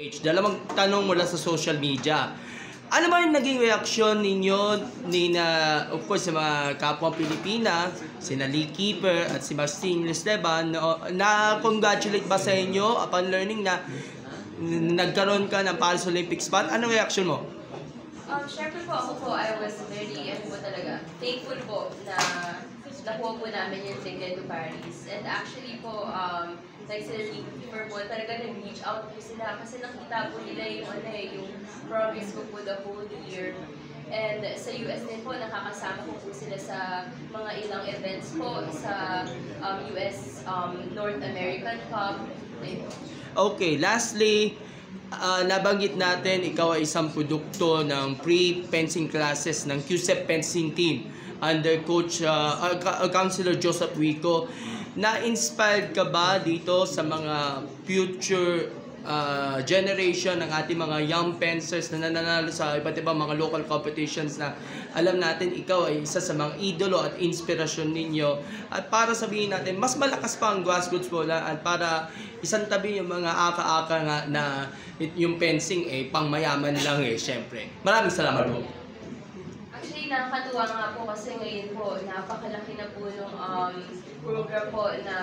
Dalawang tanong mula sa social media. Ano ba yung naging reaksyon ninyo of course, sa mga kapwa Pilipina, sina Lee Keeper at si Marcin Esteban, na-congratulate ba sa inyo upon learning na nagkaroon ka ng Paris Olympic spot? Anong reaksyon mo? Siyempre po I was very, thankful po na nakuha po namin yung ticket to Paris. And actually po, like sila Lee Keeper po, talaga nag-reach out po sila kasi nakita po nila yung progress ko po the whole year. And sa US din po, nakakasama ko po sila sa mga ilang events po sa US North American Cup. Okay, lastly, nabanggit natin ikaw ay isang produkto ng pre-fencing classes ng QCEP fencing team under Coach Counselor Joseph Rico. Na-inspired ka ba dito sa mga future generation ng ating mga young fencers na nananalo sa iba't ibang mga local competitions na alam natin ikaw ay isa sa mga idolo at inspirasyon ninyo, at para sabihin natin mas malakas pa ang grassroots bola at para isang tabi yung mga aka-aka nga na yung fencing pang mayaman lang syempre. Maraming salamat po. Actually, nakakatuwa nga po kasi ngayon po, napakalaki na po yung program po na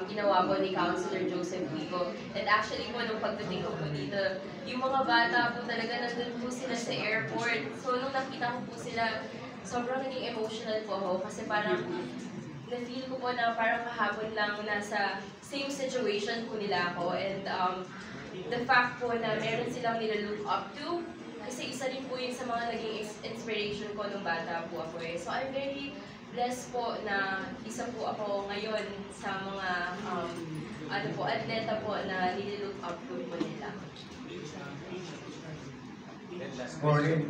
ginawa po ni Counselor Joseph Rico. And actually po, nung pagdating ko po dito, yung mga bata po talaga nandun po sila sa airport. So, nung nakita ko po sila, sobrang naging emotional po ako kasi parang na-feel ko po na parang kahapon lang nasa same situation po nila ako. And the fact po na meron silang nila-look up to, kasi isa rin po yun sa mga naging inspiration ko nung bata po ako So I'm very blessed po na isa po ako ngayon sa mga atleta po na nililook up po nila. Morning.